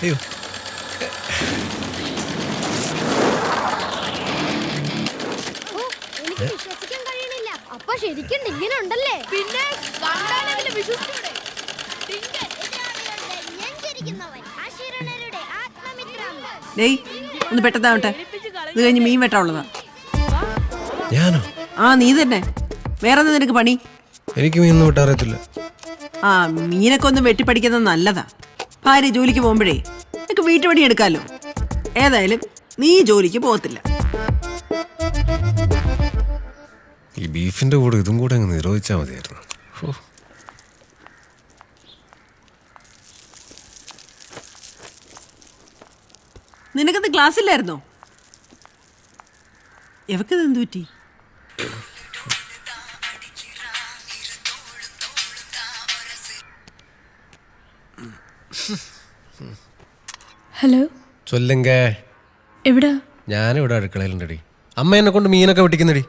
അയ്യോ എനിക്ക് വിശ്വസിക്കാൻ കഴിയണില്ല. അപ്പൊ ശരിക്കും ഇങ്ങനെ ഉണ്ടല്ലേ? പിന്നെ വിശ്വസിച്ചൂടെ? ഒന്ന് പെട്ടെന്നാവട്ടെ. ഇത് കഴിഞ്ഞ് മീൻ വെട്ടാനുള്ളതാ. ഞാനോ? ആ നീ തന്നെ. വേറെ എന്താ നിനക്ക് പണി? എനിക്ക് മീനൊന്നും വെട്ടാറിയത്തില്ല. ആ മീനൊക്കെ ഒന്ന് വെട്ടിപ്പടിക്കുന്നത് നല്ലതാ. ഭാര്യ ജോലിക്ക് പോകുമ്പോഴേ നിനക്ക് വീട്ടുപണി എടുക്കാമല്ലോ. ഏതായാലും നീ ജോലിക്ക് പോകത്തില്ല. ഈ ബീഫിന്റെ കൂടെ ഇതും കൂടെ അങ്ങ് നിരോധിച്ചാൽ മതിയായിരുന്നു. നിനക്കത് ക്ലാസ് ഇല്ലായിരുന്നോ? എവക്കത് എന്ത് പറ്റി? ഹലോ ചൊല്ലുങ്ക. എവിടാ? ഞാനിവിടെ അടുക്കളയിലുണ്ടടി. അമ്മ എന്നെ കൊണ്ട് മീനൊക്കെ വെട്ടിക്കുന്നടി.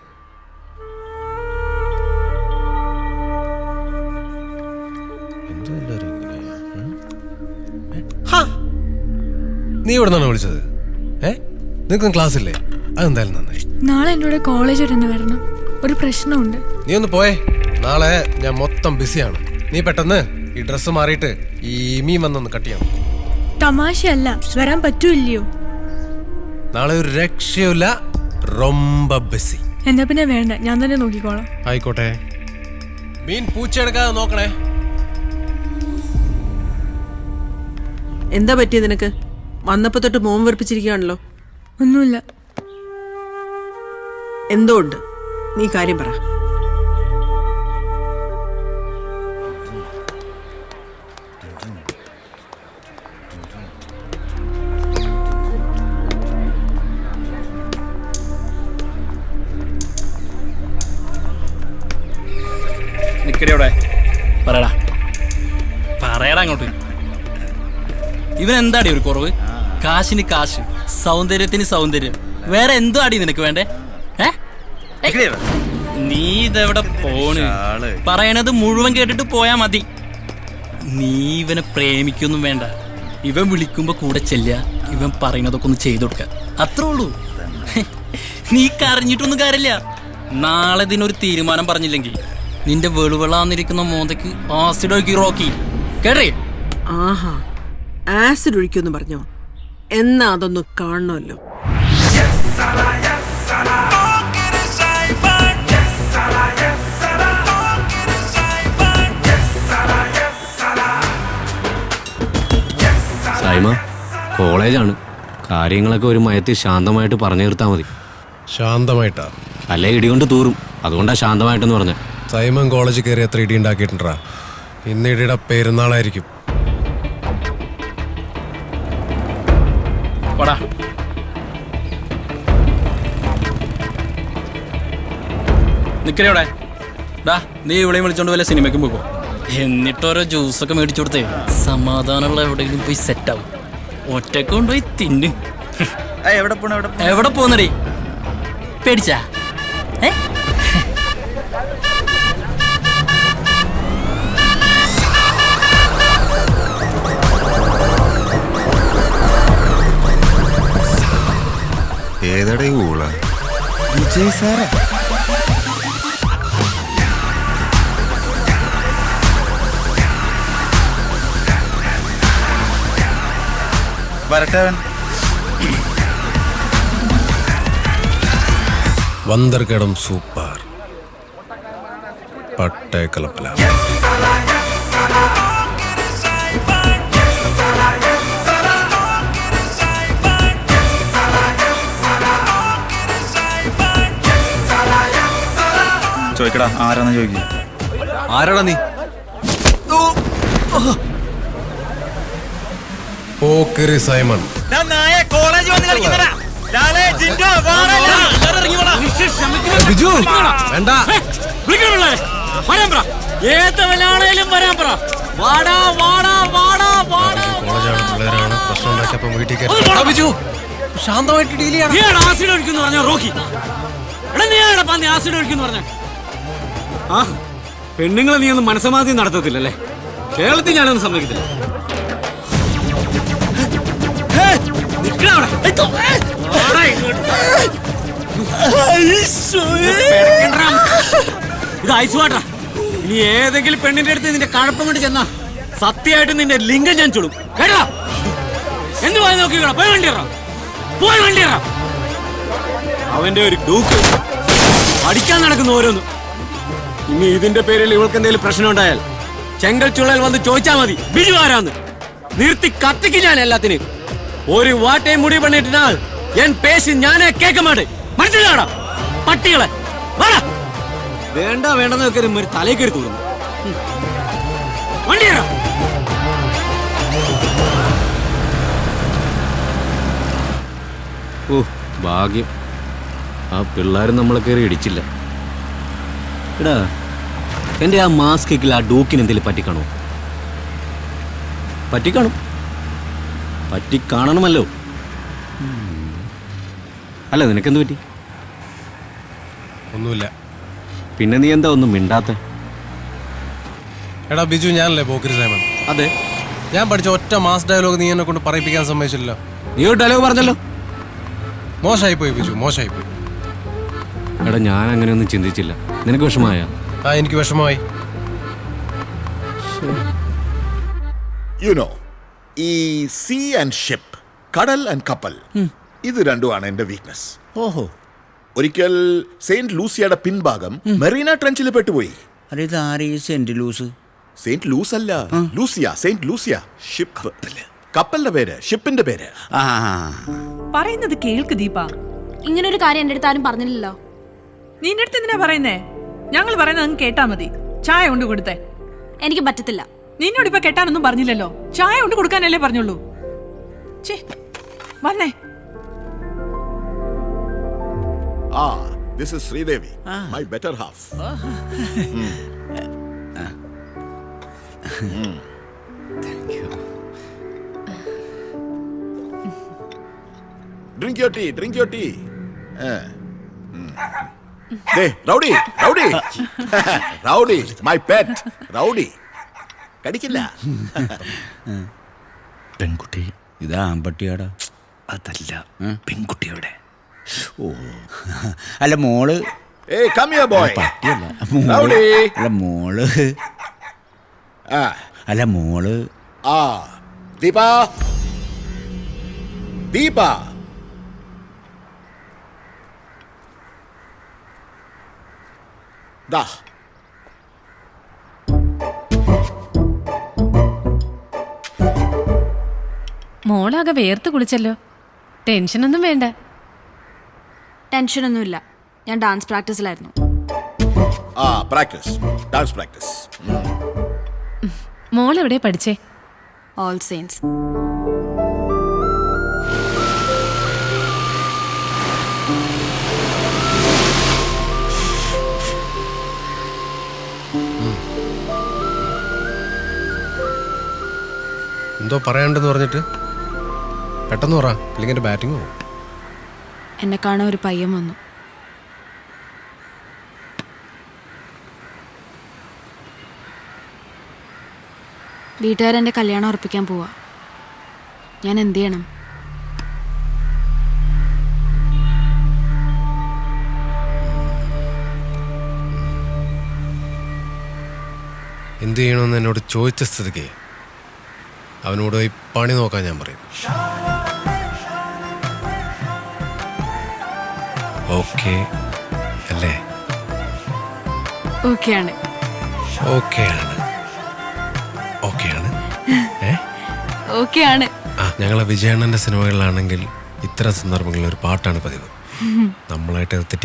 നീ ഇവിടെ നിന്നാണ് വിളിച്ചത്? നിനക്കും ക്ലാസ് ഇല്ലേ? അതെന്തായാലും നന്നായി. നാളെ എൻ്റെ കൂടെ കോളേജ് വരെ ഒന്ന് വരണം. ഒരു പ്രശ്നമുണ്ട്. നീ ഒന്ന് പോയേ. നാളെ ഞാൻ മൊത്തം ബിസിയാണ്. നീ പെട്ടെന്ന് ഈ ഡ്രസ്സ് മാറിയിട്ട് ഈ മീൻ വന്നൊന്ന് കട്ട് ചെയ്യണം. തമാശയല്ല, വരാൻ പറ്റൂല്ലയോ? നാളെ ഒരു രക്ഷയില്ല. റൊമ്പ ബിസി. എന്നാ പിന്നെ വേണ്ട, ഞാൻ തന്നെ നോക്കിക്കോളാം. ആയിക്കോട്ടെ. മീൻ പൂച്ചെടുക്കാതെ നോക്കണേ. എന്താ പറ്റിയത് നിനക്ക്? വന്നപ്പോ തൊട്ട് മോൻ വെറുപ്പിച്ചിരിക്കുകയാണല്ലോ. ഒന്നുമില്ല. എന്തോ ഉണ്ട്, നീ കാര്യം പറ. നിക്കടെ പറയടാ പറയടാ അങ്ങോട്ട്. ഇവൻ എന്താടി ഒരു കുറവ്? കാശിന് കാശ്, സൗന്ദര്യത്തിന് സൗന്ദര്യം. വേറെ എന്തോ അടി നിനക്ക് വേണ്ടേ? നീ ഇതെവിടെ പോണ്? പറയണത് മുഴുവൻ കേട്ടിട്ട് പോയാ മതി. നീ ഇവനെ പ്രേമിക്കൊന്നും വേണ്ട. ഇവൻ വിളിക്കുമ്പോ കൂടെ ചെല്ലുക, ഇവൻ പറയുന്നതൊക്കെ ഒന്ന് ചെയ്തു കൊടുക്ക, അത്രേ ഉള്ളൂ. നീ കരഞ്ഞിട്ടൊന്നും കാര്യമില്ല. നാളെ ഇതിനൊരു തീരുമാനം പറഞ്ഞില്ലെങ്കിൽ നിന്റെ വെളുവിളാന്നിരിക്കുന്ന മോന്തയ്ക്ക് ആസിഡ് ഒഴുക്കി റോക്കി കേട്ടേ. ആഹാ, ആസിഡ് ഒഴിക്കുമെന്ന് പറഞ്ഞോ? എന്നാ അതൊന്ന് കാണണമല്ലോ. സൈമ, കോളേജാണ്. കാര്യങ്ങളൊക്കെ ഒരു മയത്തിൽ ശാന്തമായിട്ട് പറഞ്ഞു തീർത്താൽ മതി. ശാന്തമായിട്ടാ? അല്ലേ ഇടികൊണ്ട് തൂറും. അതുകൊണ്ടാ ശാന്തമായിട്ടെന്ന് പറഞ്ഞ. സൈമൻ കോളേജിൽ കയറി എത്ര ഇടി ഉണ്ടാക്കിയിട്ടുണ്ടാ? ഇന്ന് ഇടിയുടെ പെരുന്നാളായിരിക്കും. നിക്കടെ നീ ഇവിടെയും വിളിച്ചോണ്ട് വല്ല സിനിമയ്ക്കും പോകോ. എന്നിട്ടോരോ ജ്യൂസൊക്കെ മേടിച്ചു കൊടുത്തേ സമാധാനമുള്ള എവിടെയെങ്കിലും പോയി സെറ്റാവും. ഒറ്റക്ക് കൊണ്ടുപോയി തിന്നു. എവിടെ പോന്നടി? പേടിച്ചാ? ഏതടേ ഊള? വിജയ് സാറാ? വരട്ടവൻ വന്തർകടം സൂപ്പർ പട്ടേക്കലപ്പല. ചോദിക്കടാ, ആരാന്ന് ചോദിക്കുക. ആരാടാ നീ? പോക്കറി സൈമൺ. ബിജു വേണ്ട. കോളേജാണ്, പിള്ളേരാണ്, പ്രശ്നം ഉണ്ടാക്കിയപ്പോ വീട്ടിൽ കയറി. ബിജു ശാന്തമായിട്ട് ഡീൽ ചെയ്യണം. ആസിഡ് ഒഴിക്കുന്നു പറഞ്ഞ റോക്കി. ആസിഡ് ഒഴിക്കുന്നു പറഞ്ഞ ആ പെണ്ണുങ്ങളെ നീ ഒന്നും മനസ്സമാധി നടത്തത്തില്ലല്ലേ? കേരളത്തിൽ ഞാനൊന്നും സമ്മതിക്കത്തില്ല. നിക്കടാ അവിടെ. വാടാ ഇങ്ങോട്ട്. പെടക്കണ്ടാ. ഇത് ഐസ് വാട്ടറാ. ഇനി ഏതെങ്കിലും പെണ്ണിന്റെ അടുത്ത് നിന്റെ കഴപ്പം കൊണ്ട് ചെന്നാ സത്യമായിട്ട് നിന്റെ ലിംഗം ഞാൻ ചുടും. കേട്ടോ? എന്ത് പോയി നോക്കിക്കോ. പോയി വണ്ടിയറാ. പോയി വണ്ടിയറാ. അവന്റെ ഒരു ഡൂക്ക് പഠിക്കാൻ നടക്കുന്ന ഓരോന്നും. ഇനി ഇതിന്റെ പേരിൽ ഇവൾക്ക് എന്തെങ്കിലും പ്രശ്നം ഉണ്ടായാൽ ചെങ്കൽ ചുള്ളൽ വന്ന് ചോദിച്ചാ മതി ബിജു ആരാന്ന്. നിർത്തി കത്തിക്ക് ഞാൻ എല്ലാത്തിനും. ഒരു വാട്ടയും മുടി പണിയിട്ടാൽ എൻ പേശി ഞാനേ കേൾക്ക മാട്ടേ. മനസ്സിലാടാ പട്ടികളെ. വേണ്ട വേണ്ടെന്ന് വെക്കരുത്. ഒരു തലയിൽ കയറി തോന്നുന്നു. വണ്ടിയറാ. ഓ ഭാഗ്യം, ആ പിള്ളേരും നമ്മളെ കയറി ഇടിച്ചില്ല. എടാ, എൻ്റെ ആ മാസ്ക് കേക്കിൽ ആ ഡൂക്കിന് എന്തെങ്കിലും പറ്റിക്കാണോ? പറ്റിക്കാണും, പറ്റിക്കാണണമല്ലോ. അല്ല, നിനക്കെന്ത് പറ്റി? ഒന്നുമില്ല. പിന്നെ നീ എന്താ ഒന്നും മിണ്ടാത്ത? എടാ ബിജു, ഞാനല്ലേ പോക്കിരി സൈമൺ. അതെ, ഞാൻ പഠിച്ച ഒറ്റ മാസ് ഡയലോഗ് നീ എന്നെ കൊണ്ട് പറയിപ്പിക്കാൻ സമ്മതിച്ചില്ലല്ലോ. നീ ഒരു ഡയലോഗ് പറഞ്ഞല്ലോ. മോശമായിപ്പോയി ബിജു, മോശമായിപ്പോയി. എടാ, ഞാൻ അങ്ങനെയൊന്നും ചിന്തിച്ചില്ല. നിനക്ക് വിഷമായ? ആ, എനിക്ക് വിഷമമായി. യുനോ, ഈ സീ ആൻഡ് ഷിപ്പ്, കടൽ ആൻഡ് കപ്പൽ, ഇത് രണ്ടുമാണ് എന്റെ വീക്ക്നെസ്. ഓഹോ. ഒരിക്കൽ സെയിന്റ് ലൂസിയയുടെ പിൻഭാഗം മെറീന ട്രെഞ്ചിൽ പെട്ടുപോയി. ഇത് ആര് ഈ സെന്റ് ലൂസ്? സെയിന്റ് ലൂസ് അല്ല, ലൂസിയ, സെയിന്റ് ലൂസിയ. ഷിപ്പ്, കപ്പലിന്റെ പേര്, ഷിപ്പിന്റെ പേര്. പറയുന്നത് കേൾക്ക് ദീപ. ഇങ്ങനൊരു കാര്യം എന്റെ അടുത്ത് ആരും പറഞ്ഞില്ലല്ലോ. നിന്റെ അടുത്ത് എന്തിനാ പറയുന്നേ? ഞങ്ങൾ പറയുന്നത് അങ്ങ് കേട്ടാ മതി. ചായ കൊണ്ട് കൊടുത്തേ. എനിക്ക് പറ്റത്തില്ല. നിന്നോട് ഇപ്പൊ കെട്ടാനൊന്നും പറഞ്ഞില്ലല്ലോ. ചായ കൊണ്ട് കൊടുക്കാനല്ലേ പറഞ്ഞുള്ളൂ. വന്നേ. This is Sridevi, my better half. Thank you. Drink your tea, drink your tea. Hey, Rowdy, Rowdy. Rowdy, my pet. Rowdy. കടിക്കില്ല. പെൺകുട്ടി. ഇത് ആൺപട്ടിയാടാ. അതല്ല, പെൺകുട്ടിയുടെ. ഓ, അല്ല മോള്. Hey, come here boy. പട്ടിയല്ല. Rowdy. അല്ല മോള്. അല്ല മോള്. ദീപ, ദീപ. ദാ. മോളാകെ വേർത്ത് കുളിച്ചല്ലോ. ടെൻഷനൊന്നും വേണ്ട. ടെൻഷനൊന്നുമില്ല. ഞാൻ ഡാൻസ് പ്രാക്ടീസിലായിരുന്നു. Practice, dance practice. മോൾ എവിടെ പഠിച്ചേ? All Saints. എന്തോ പറയാണ്ടെന്ന് പറഞ്ഞിട്ട് പെട്ടെന്ന് പറ, അല്ലെങ്കിൽ എൻ്റെ ബാറ്റിംഗ് പോകും. എന്നെ കാണാൻ ഒരു പയ്യൻ വന്നു. വീട്ടുകാരെൻ്റെ കല്യാണം ഉറപ്പിക്കാൻ പോവാ. ഞാൻ എന്ത് ചെയ്യണം? എന്ത് ചെയ്യണമെന്ന് എന്നോട് ചോദിച്ച സ്ഥിതിക്ക് അവനോട് പോയി പണി നോക്കാൻ ഞാൻ പറയും. ഓക്കെ അല്ലേ? ഓക്കെയാണ്. ഓക്കെയാണ്. ഓക്കെയാണ്. ഓക്കെയാണ്. ഞങ്ങളെ വിജയണ്ണന്റെ സിനിമകളിലാണെങ്കിൽ ഇത്തരം സന്ദർഭങ്ങളിൽ ഒരു പാട്ടാണ് പതിവ്. നമ്മളായിട്ട് തെറ്റി